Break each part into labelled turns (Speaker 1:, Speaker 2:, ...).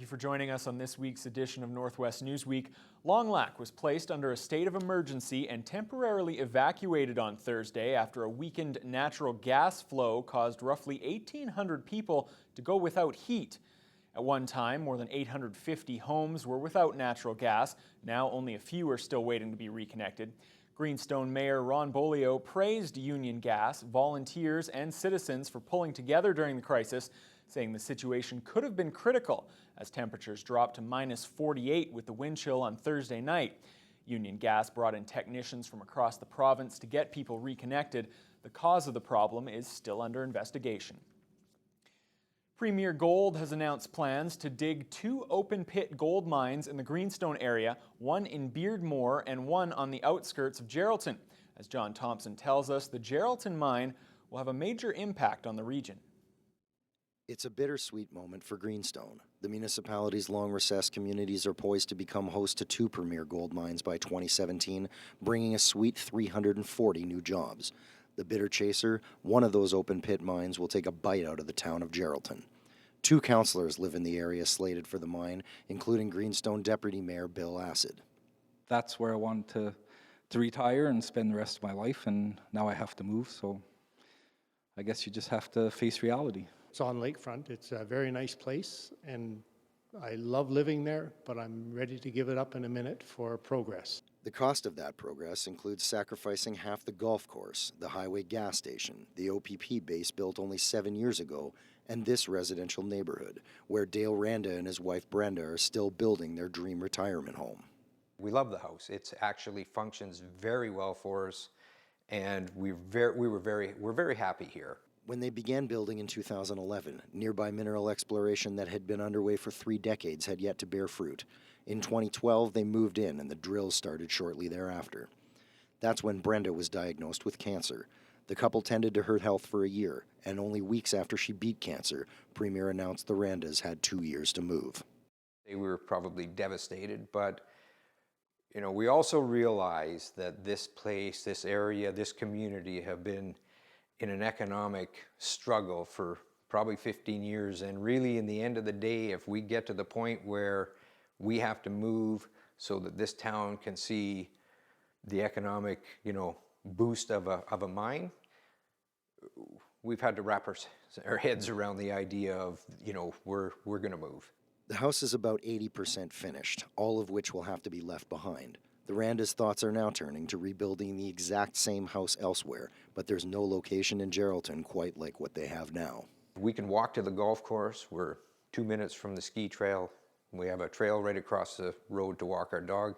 Speaker 1: for joining us on this week's edition of Northwest Newsweek. Long Lac was placed under a state of emergency and temporarily evacuated on Thursday after a weakened natural gas flow caused roughly 1,800 people to go without heat. At one time, more than 850 homes were without natural gas. Now only a few are still waiting to be reconnected. Greenstone Mayor Ron Beaulieu praised Union Gas, volunteers, and citizens for pulling together during the crisis, saying the situation could have been critical as temperatures dropped to -48 with the wind chill on Thursday night. Union Gas brought in technicians from across the province to get people reconnected. The cause of the problem is still under investigation. Premier Gold has announced plans to dig 2 open-pit gold mines in the Greenstone area, one in Beardmore and one on the outskirts of Geraldton. As John Thompson tells us, the Geraldton mine will have a major impact on the region.
Speaker 2: It's a bittersweet moment for Greenstone. The municipality's long-recessed communities are poised to become host to 2 premier gold mines by 2017, bringing a sweet 340 new jobs. The bitter chaser, one of those open-pit mines, will take a bite out of the town of Geraldton. 2 councillors live in the area slated for the mine, including Greenstone Deputy Mayor Bill Acid.
Speaker 3: That's where I wanted to retire and spend the rest of my life, and now I have to move, so I guess you just have to face reality.
Speaker 4: It's on lakefront. It's a very nice place, and I love living there, but I'm ready to give it up in a minute for progress.
Speaker 2: The cost of that progress includes sacrificing half the golf course, the highway gas station, the OPP base built only 7 years ago, and this residential neighborhood, where Dale Randa and his wife Brenda are still building their dream retirement home.
Speaker 5: We love the house. It actually functions very well for us, and we're very happy here.
Speaker 2: When they began building in 2011, nearby mineral exploration that had been underway for 3 decades had yet to bear fruit. In 2012, they moved in, and the drills started shortly thereafter. That's when Brenda was diagnosed with cancer. The couple tended to her health for a year, and only weeks after she beat cancer, Premier announced the Randas had 2 years to move.
Speaker 5: We were probably devastated, but we also realized that this place, this area, this community have been in an economic struggle for probably 15 years. And really, in the end of the day, if we get to the point where we have to move so that this town can see the economic, boost of a mine, we've had to wrap our heads around the idea of, we're going to move.
Speaker 2: The house is about 80% finished, all of which will have to be left behind. The Randas' thoughts are now turning to rebuilding the exact same house elsewhere, but there's no location in Geraldton quite like what they have now.
Speaker 5: We can walk to the golf course. We're 2 minutes from the ski trail. We have a trail right across the road to walk our dog.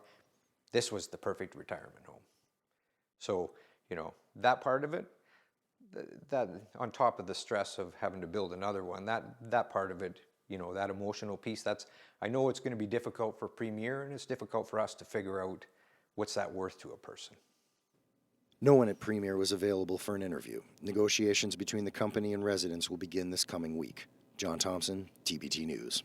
Speaker 5: This was the perfect retirement home. So, that part of it, that on top of the stress of having to build another one, that part of it, that emotional piece, I know it's going to be difficult for Premier, and it's difficult for us to figure out what's that worth to a person.
Speaker 2: No one at Premier was available for an interview. Negotiations between the company and residents will begin this coming week. John Thompson, TBT News.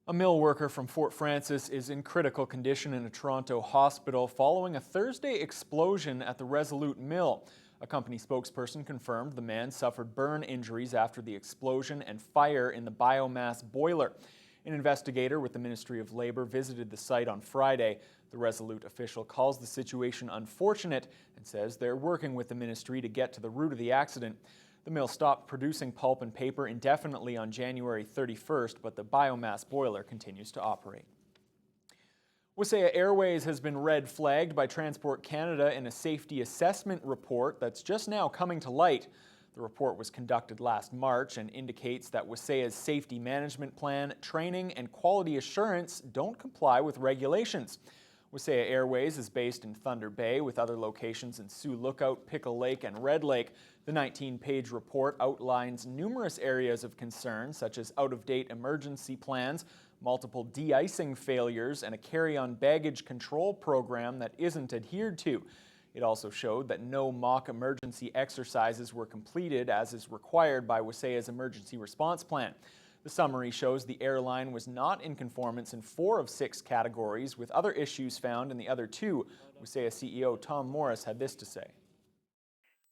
Speaker 1: A mill worker from Fort Frances is in critical condition in a Toronto hospital following a Thursday explosion at the Resolute Mill. A company spokesperson confirmed the man suffered burn injuries after the explosion and fire in the biomass boiler. An investigator with the Ministry of Labour visited the site on Friday. The Resolute official calls the situation unfortunate and says they're working with the ministry to get to the root of the accident. The mill stopped producing pulp and paper indefinitely on January 31st, but the biomass boiler continues to operate. Wasaya Airways has been red flagged by Transport Canada in a safety assessment report that's just now coming to light. The report was conducted last March and indicates that Wasaya's safety management plan, training, and quality assurance don't comply with regulations. Wasaya Airways is based in Thunder Bay with other locations in Sioux Lookout, Pickle Lake, and Red Lake. The 19-page report outlines numerous areas of concern, such as out-of-date emergency plans, multiple de-icing failures, and a carry-on baggage control program that isn't adhered to. It also showed that no mock emergency exercises were completed as is required by Wasaya's emergency response plan. The summary shows the airline was not in conformance in 4 of 6 categories, with other issues found in the other 2. Wasaya CEO Tom Morris had this to say.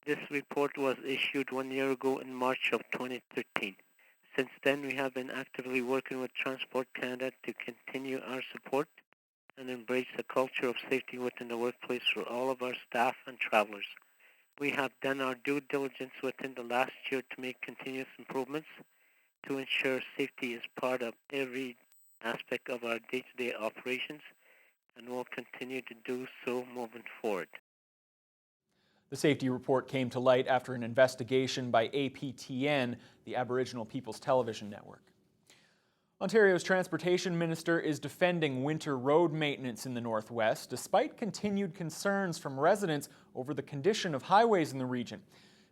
Speaker 6: This report was issued 1 year ago in March of 2013. Since then, we have been actively working with Transport Canada to continue our support and embrace a culture of safety within the workplace for all of our staff and travelers. We have done our due diligence within the last year to make continuous improvements to ensure safety is part of every aspect of our day-to-day operations, and will continue to do so moving forward.
Speaker 1: The safety report came to light after an investigation by APTN, the Aboriginal People's Television Network. Ontario's Transportation Minister is defending winter road maintenance in the Northwest, despite continued concerns from residents over the condition of highways in the region.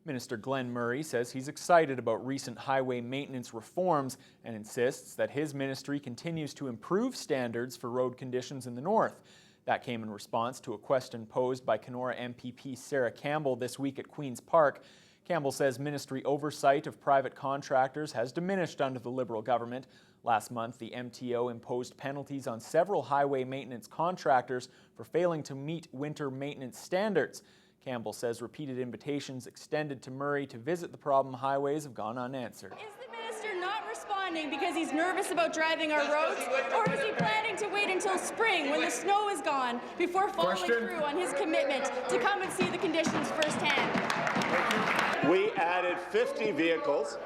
Speaker 1: Minister Glenn Murray says he's excited about recent highway maintenance reforms and insists that his ministry continues to improve standards for road conditions in the north. That came in response to a question posed by Kenora MPP Sarah Campbell this week at Queen's Park. Campbell says ministry oversight of private contractors has diminished under the Liberal government. Last month, the MTO imposed penalties on several highway maintenance contractors for failing to meet winter maintenance standards. Campbell says repeated invitations extended to Murray to visit the problem highways have gone unanswered.
Speaker 7: Is the minister not responding because he's nervous about driving our roads, or is he planning to wait until spring when the snow is gone before following through on his commitment to come and see the conditions firsthand?
Speaker 8: We added 50 vehicles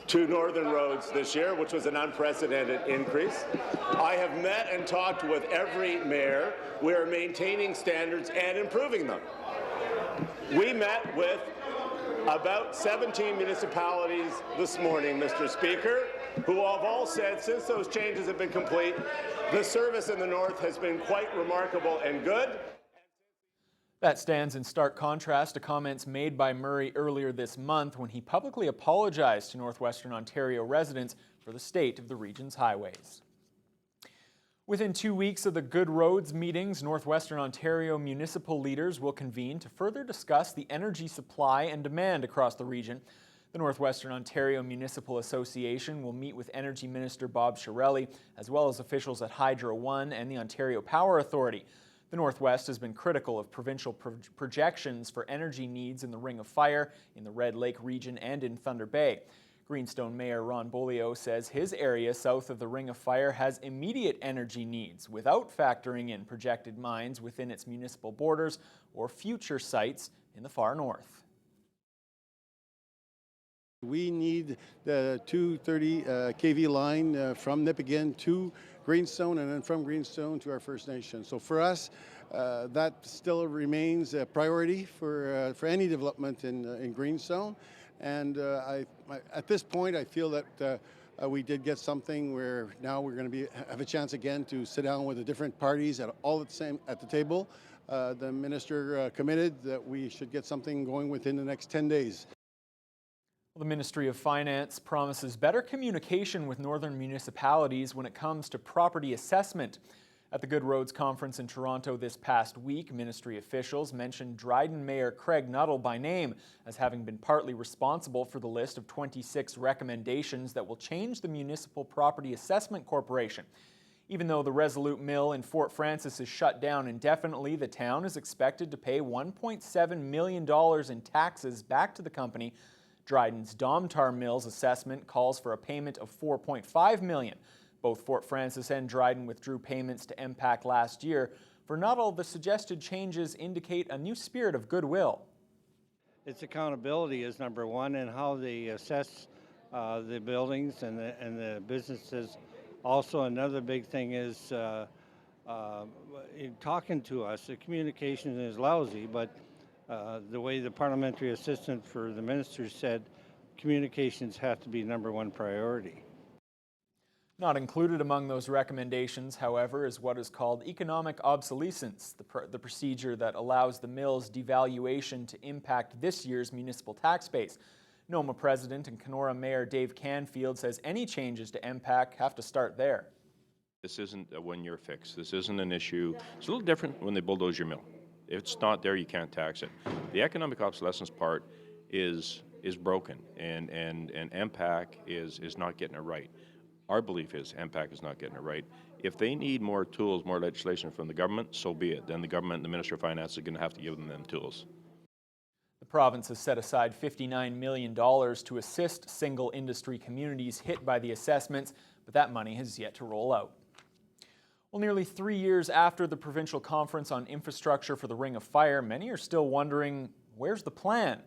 Speaker 8: to Northern roads this year, which was an unprecedented increase. I have met and talked with every mayor. We are maintaining standards and improving them. We met with about 17 municipalities this morning, Mr. Speaker, who have all said since those changes have been complete, the service in the north has been quite remarkable and good.
Speaker 1: That stands in stark contrast to comments made by Murray earlier this month when he publicly apologized to Northwestern Ontario residents for the state of the region's highways. Within 2 weeks of the Good Roads meetings, Northwestern Ontario municipal leaders will convene to further discuss the energy supply and demand across the region. The Northwestern Ontario Municipal Association will meet with Energy Minister Bob Chiarelli, as well as officials at Hydro One and the Ontario Power Authority. The Northwest has been critical of provincial projections for energy needs in the Ring of Fire, in the Red Lake region, and in Thunder Bay. Greenstone Mayor Ron Beaulieu says his area south of the Ring of Fire has immediate energy needs without factoring in projected mines within its municipal borders or future sites in the far north.
Speaker 9: We need the 230 kV line from Nipigon to Greenstone, and then from Greenstone to our First Nation. So for us, that still remains a priority for any development in Greenstone. And at this point, I feel that we did get something where now we're going to have a chance again to sit down with the different parties at the table. The minister committed that we should get something going within the next 10 days.
Speaker 1: The Ministry of Finance promises better communication with northern municipalities when it comes to property assessment. At the Good Roads Conference in Toronto this past week, ministry officials mentioned Dryden Mayor Craig Nuttall by name as having been partly responsible for the list of 26 recommendations that will change the Municipal Property Assessment Corporation. Even though the Resolute Mill in Fort Frances is shut down indefinitely, the town is expected to pay $1.7 million in taxes back to the company. Dryden's Domtar Mill's assessment calls for a payment of $4.5 million. Both Fort Frances and Dryden withdrew payments to MPAC last year. For Nuttall, the suggested changes indicate a new spirit of goodwill.
Speaker 10: Its accountability is number one, and how they assess the buildings and the businesses. Also, another big thing is in talking to us. The communication is lousy, but the way the parliamentary assistant for the minister said, communications have to be number one priority.
Speaker 1: Not included among those recommendations, however, is what is called economic obsolescence, the procedure that allows the mill's devaluation to impact this year's municipal tax base. NOMA President and Kenora Mayor Dave Canfield says any changes to MPAC have to start there.
Speaker 11: This isn't a one-year fix. This isn't an issue. It's a little different when they bulldoze your mill. If it's not there, you can't tax it. The economic obsolescence part is broken, and MPAC is not getting it right. Our belief is MPAC is not getting it right. If they need more tools, more legislation from the government, so be it. Then the government and the Minister of Finance are going to have to give them tools.
Speaker 1: The The province has set aside $59 million to assist single industry communities hit by the assessments, but that money has yet to roll out. Well, nearly 3 years after the provincial conference on infrastructure for the Ring of Fire, many are still wondering, where's the plan?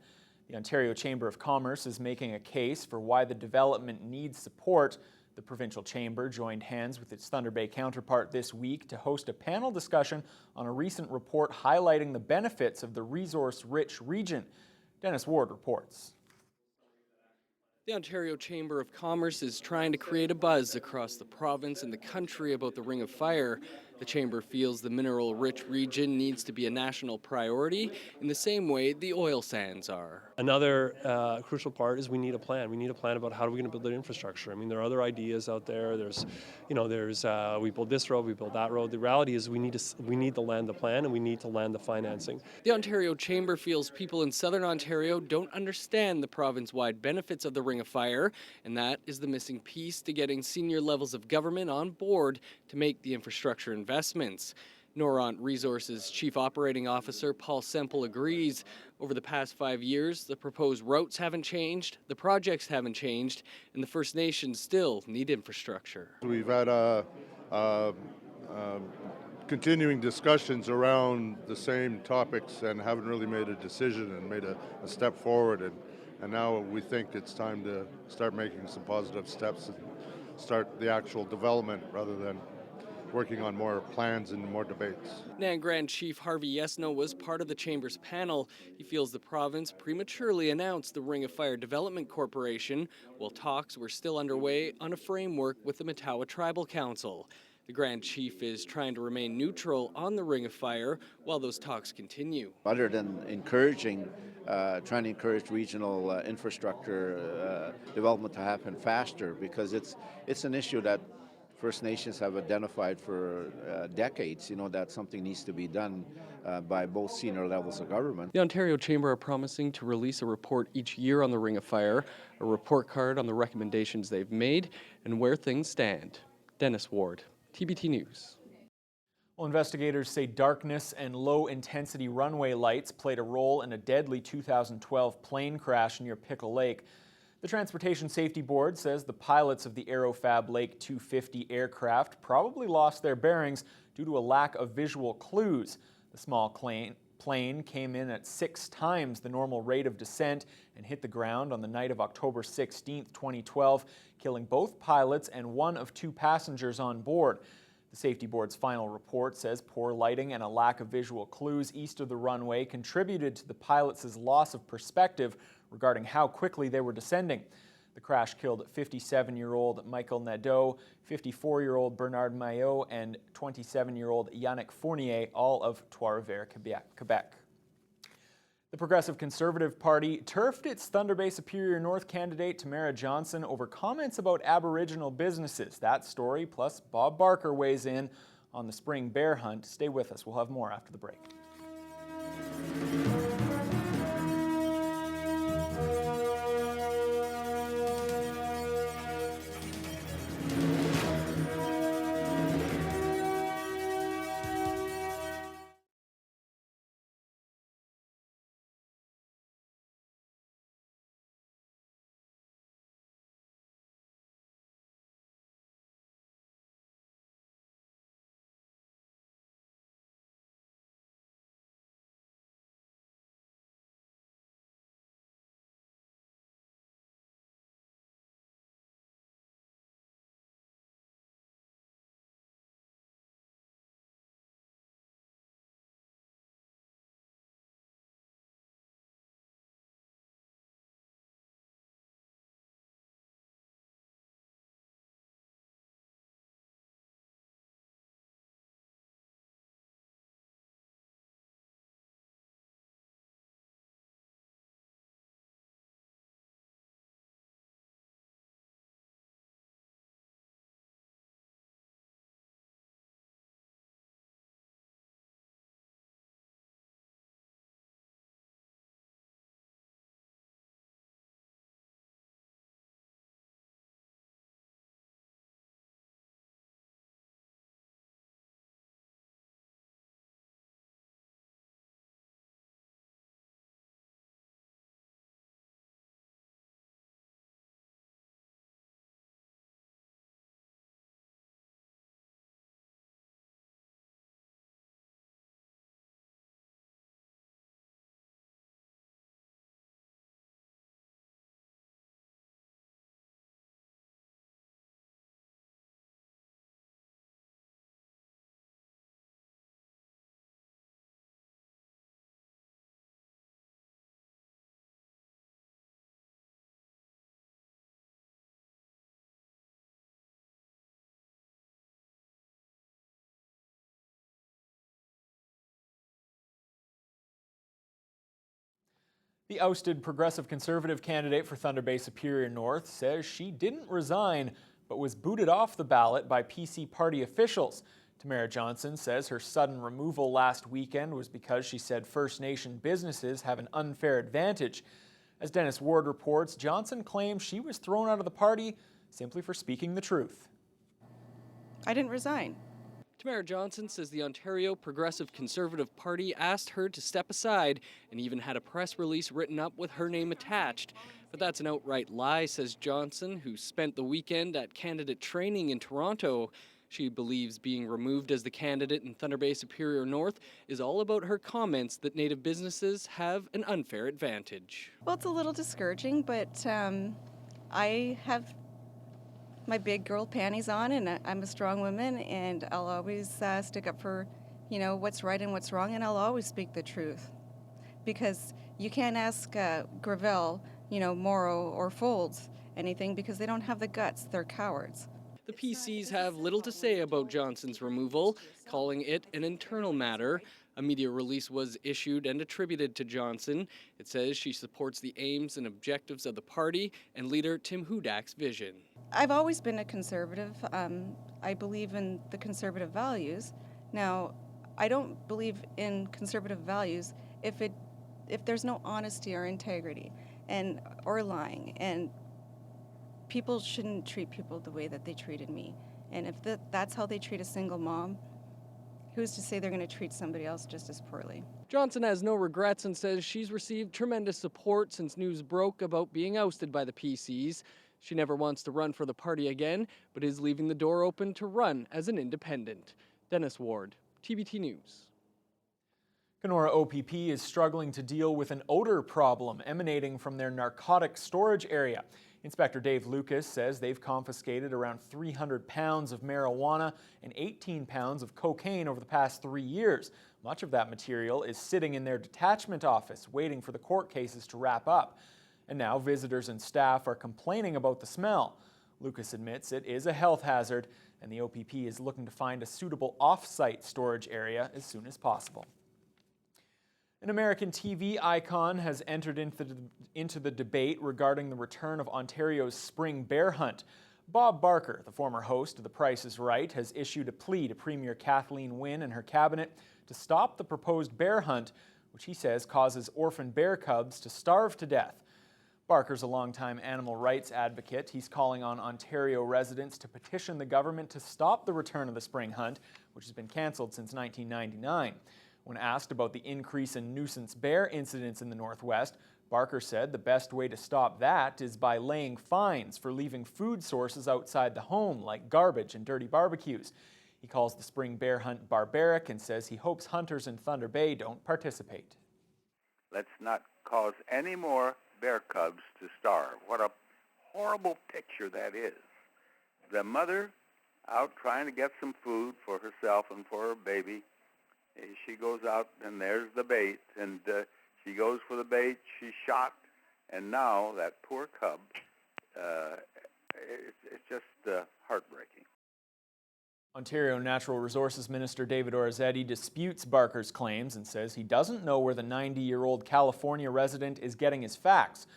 Speaker 1: The Ontario Chamber of Commerce is making a case for why the development needs support. The provincial chamber joined hands with its Thunder Bay counterpart this week to host a panel discussion on a recent report highlighting the benefits of the resource-rich region. Dennis Ward reports.
Speaker 12: The Ontario Chamber of Commerce is trying to create a buzz across the province and the country about the Ring of Fire. The Chamber feels the mineral-rich region needs to be a national priority in the same way the oil sands are.
Speaker 13: Another crucial part is we need a plan. We need a plan about how are we going to build the infrastructure. I mean, there are other ideas out there. We build this road, we build that road. The reality is we need to land the plan and we need to land the financing.
Speaker 12: The Ontario Chamber feels people in Southern Ontario don't understand the province-wide benefits of the Ring of Fire, and that is the missing piece to getting senior levels of government on board to make the infrastructure investments. Noront Resources Chief Operating Officer Paul Semple agrees. Over the past 5 years, the proposed routes haven't changed, the projects haven't changed, and the First Nations still need infrastructure.
Speaker 14: We've had continuing discussions around the same topics and haven't really made a decision and made a step forward. And now we think it's time to start making some positive steps and start the actual development rather than working on more plans and more debates.
Speaker 12: NAN Grand Chief Harvey Yesno was part of the Chamber's panel. He feels the province prematurely announced the Ring of Fire Development Corporation while talks were still underway on a framework with the Matawa Tribal Council. The Grand Chief is trying to remain neutral on the Ring of Fire while those talks continue.
Speaker 15: Other than trying to encourage regional infrastructure development to happen faster, because it's an issue that First Nations have identified for decades, that something needs to be done by both senior levels of government.
Speaker 12: The Ontario Chamber are promising to release a report each year on the Ring of Fire, a report card on the recommendations they've made and where things stand. Dennis Ward, TBT News.
Speaker 1: Well, investigators say darkness and low-intensity runway lights played a role in a deadly 2012 plane crash near Pickle Lake. The Transportation Safety Board says the pilots of the Aerofab Lake 250 aircraft probably lost their bearings due to a lack of visual clues. The small plane came in at 6 times the normal rate of descent and hit the ground on the night of October 16, 2012, killing both pilots and one of 2 passengers on board. The Safety Board's final report says poor lighting and a lack of visual clues east of the runway contributed to the pilots' loss of perspective regarding how quickly they were descending. The crash killed 57-year-old Michael Nadeau, 54-year-old Bernard Maillot, and 27-year-old Yannick Fournier, all of Trois-Rivières, Quebec. The Progressive Conservative Party turfed its Thunder Bay Superior North candidate Tamara Johnson over comments about Aboriginal businesses. That story, plus Bob Barker weighs in on the spring bear hunt. Stay with us. We'll have more after the break. The ousted Progressive Conservative candidate for Thunder Bay Superior North says she didn't resign, but was booted off the ballot by PC party officials. Tamara Johnson says her sudden removal last weekend was because she said First Nation businesses have an unfair advantage. As Dennis Ward reports, Johnson claims she was thrown out of the party simply for speaking the truth.
Speaker 16: I didn't resign.
Speaker 12: Tamara Johnson says the Ontario Progressive Conservative Party asked her to step aside and even had a press release written up with her name attached. But that's an outright lie, says Johnson, who spent the weekend at candidate training in Toronto. She believes being removed as the candidate in Thunder Bay Superior North is all about her comments that Native businesses have an unfair advantage.
Speaker 16: Well, it's a little discouraging, but I have my big girl panties on, and I'm a strong woman, and I'll always stick up for, what's right and what's wrong, and I'll always speak the truth. Because you can't ask Gravel, Morrow or Folds anything because they don't have the guts. They're cowards.
Speaker 12: The PCs have little to say about Johnson's removal, calling it an internal matter. A media release was issued and attributed to Johnson. It says she supports the aims and objectives of the party and leader Tim Hudak's vision.
Speaker 16: I've always been a conservative. I believe in the conservative values. Now, I don't believe in conservative values if there's no honesty or integrity or lying, and people shouldn't treat people the way that they treated me. And if that's how they treat a single mom, who's to say they're going to treat somebody else just as poorly?
Speaker 12: Johnson has no regrets and says she's received tremendous support since news broke about being ousted by the PCs. She never wants to run for the party again, but is leaving the door open to run as an independent. Dennis Ward, TBT News.
Speaker 1: Kenora OPP is struggling to deal with an odor problem emanating from their narcotic storage area. Inspector Dave Lucas says they've confiscated around 300 pounds of marijuana and 18 pounds of cocaine over the past 3 years. Much of that material is sitting in their detachment office, waiting for the court cases to wrap up. And now visitors and staff are complaining about the smell. Lucas admits it is a health hazard, and the OPP is looking to find a suitable off-site storage area as soon as possible. An American TV icon has entered into the debate regarding the return of Ontario's spring bear hunt. Bob Barker, the former host of The Price is Right, has issued a plea to Premier Kathleen Wynne and her cabinet to stop the proposed bear hunt, which he says causes orphan bear cubs to starve to death. Barker's a longtime animal rights advocate. He's calling on Ontario residents to petition the government to stop the return of the spring hunt, which has been cancelled since 1999. When asked about the increase in nuisance bear incidents in the Northwest, Barker said the best way to stop that is by laying fines for leaving food sources outside the home, like garbage and dirty barbecues. He calls the spring bear hunt barbaric and says he hopes hunters in Thunder Bay don't participate.
Speaker 17: Let's not cause any more bear cubs to starve. What a horrible picture that is. The mother out trying to get some food for herself and for her baby. She goes out and there's the bait, and she goes for the bait, she's shot, and now that poor cub, it's just heartbreaking.
Speaker 1: Ontario Natural Resources Minister David Orazietti disputes Barker's claims and says he doesn't know where the 90-year-old California resident is getting his facts.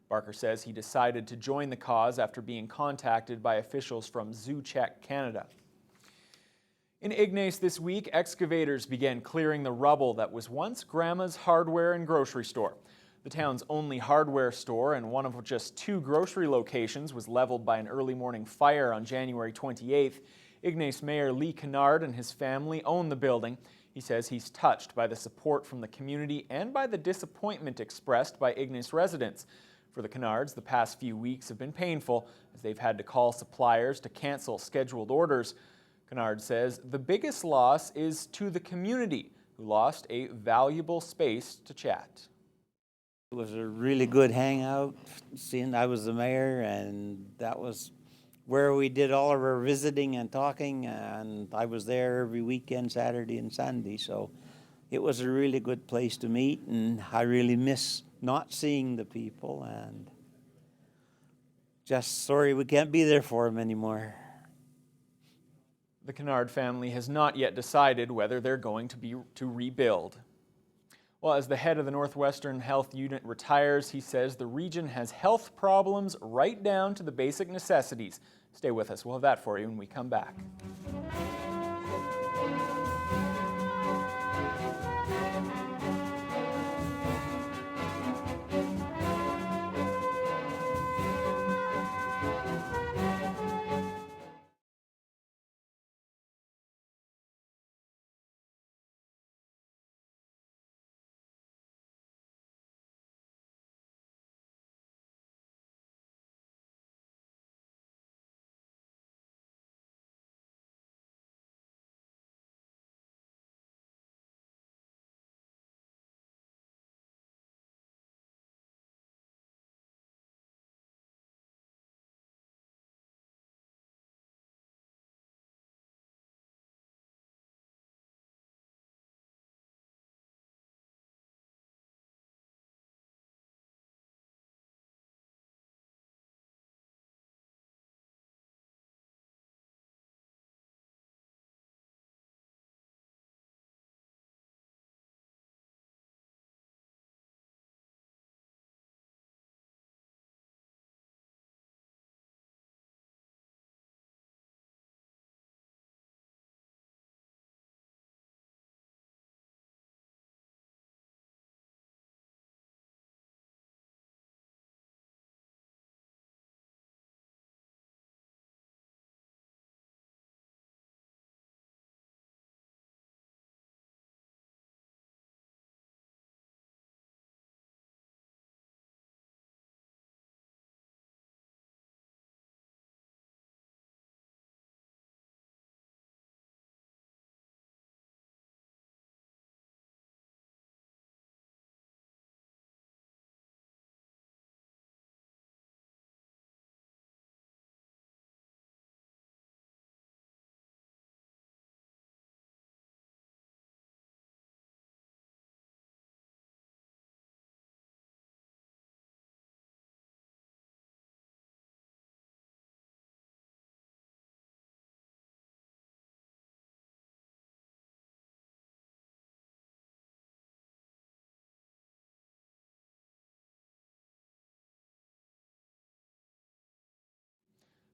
Speaker 1: Barker says he decided to join the cause after being contacted by officials from Zoo Check Canada. In Ignace this week, excavators began clearing the rubble that was once Grandma's hardware and grocery store. The town's only hardware store and one of just 2 grocery locations was leveled by an early morning fire on January 28th. Ignace Mayor Lee Kennard and his family own the building. He says he's touched by the support from the community and by the disappointment expressed by Ignace residents. For the Kennards, the past few weeks have been painful as they've had to call suppliers to cancel scheduled orders. Kennard says the biggest loss is to the community, who lost a valuable space to chat.
Speaker 18: It was a really good hangout, seeing I was the mayor, and that was where we did all of our visiting and talking, and I was there every weekend, Saturday and Sunday, so it was a really good place to meet, and I really miss not seeing the people, and just sorry we can't be there for them anymore.
Speaker 1: The Kennard family has not yet decided whether they're going to rebuild. Well, as the head of the Northwestern Health Unit retires, he says the region has health problems right down to the basic necessities. Stay with us. We'll have that for you when we come back.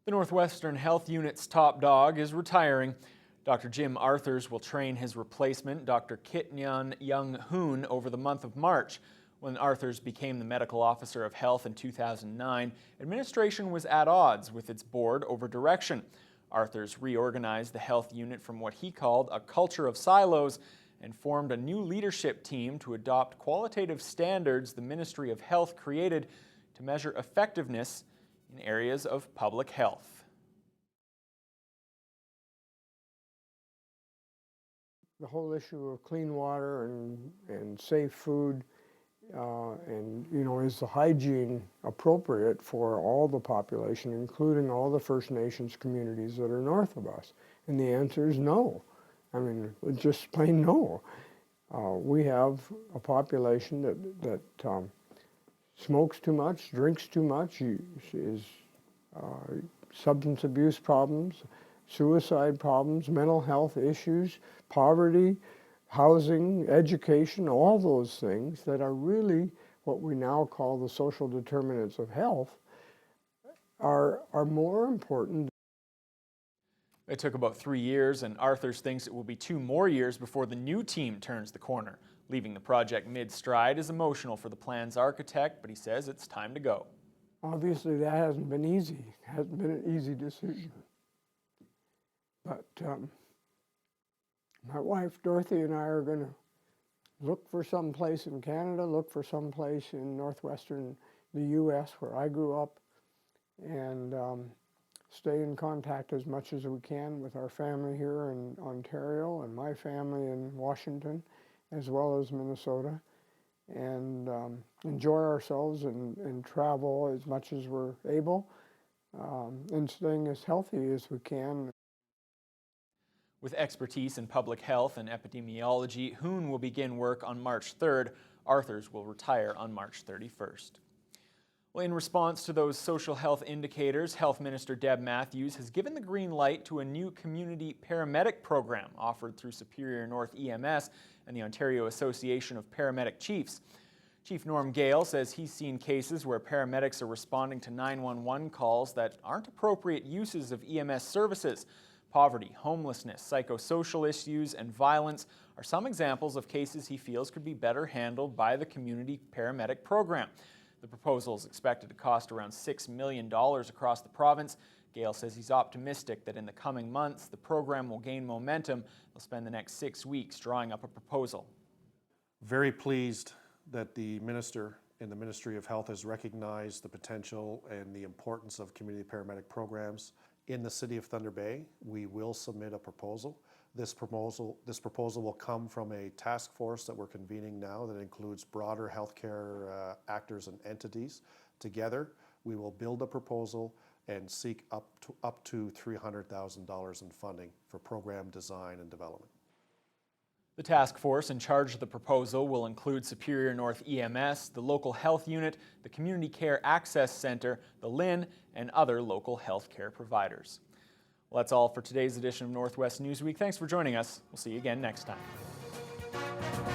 Speaker 1: The Northwestern Health Unit's top dog is retiring. Dr. Jim Arthurs will train his replacement, Dr. Kit Nyan Young Hoon, over the month of March. When Arthurs became the medical officer of health in 2009, administration was at odds with its board over direction. Arthurs reorganized the health unit from what he called a culture of silos and formed a new leadership team to adopt qualitative standards the Ministry of Health created to measure effectiveness in areas of public health.
Speaker 19: The whole issue of clean water and safe food and, is the hygiene appropriate for all the population, including all the First Nations communities that are north of us? And the answer is no. I mean, just plain no. We have a population that smokes too much, drinks too much, is substance abuse problems, suicide problems, mental health issues, poverty, housing, education, all those things that are really what we now call the social determinants of health are more important.
Speaker 1: It took about 3 years, and Arthurs thinks it will be 2 more years before the new team turns the corner. Leaving the project mid-stride is emotional for the plan's architect, but he says it's time to go.
Speaker 19: Obviously, that hasn't been easy. It hasn't been an easy decision. But my wife, Dorothy, and I are going to look for some place in Canada, look for some place in northwestern the U.S. where I grew up, and stay in contact as much as we can with our family here in Ontario and my family in Washington, as well as Minnesota, and enjoy ourselves and travel as much as we're able, and staying as healthy as we can.
Speaker 1: With expertise in public health and epidemiology, Hoon will begin work on March 3rd. Arthurs will retire on March 31st. Well, in response to those social health indicators, Health Minister Deb Matthews has given the green light to a new community paramedic program offered through Superior North EMS and the Ontario Association of Paramedic Chiefs. Chief Norm Gale says he's seen cases where paramedics are responding to 911 calls that aren't appropriate uses of EMS services. Poverty, homelessness, psychosocial issues, and violence are some examples of cases he feels could be better handled by the community paramedic program. The proposal is expected to cost around $6 million across the province. Gale says he's optimistic that in the coming months the program will gain momentum. They'll spend the next 6 weeks drawing up a proposal.
Speaker 20: Very pleased that the Minister in the Ministry of Health has recognized the potential and the importance of community paramedic programs in the City of Thunder Bay. We will submit a proposal. This proposal will come from a task force that we're convening now that includes broader healthcare actors and entities. Together, we will build a proposal and seek up to $300,000 in funding for program design and development.
Speaker 1: The task force in charge of the proposal will include Superior North EMS, the local health unit, the Community Care Access Centre, the LHIN, and other local health care providers. Well, that's all for today's edition of Northwest Newsweek. Thanks for joining us. We'll see you again next time.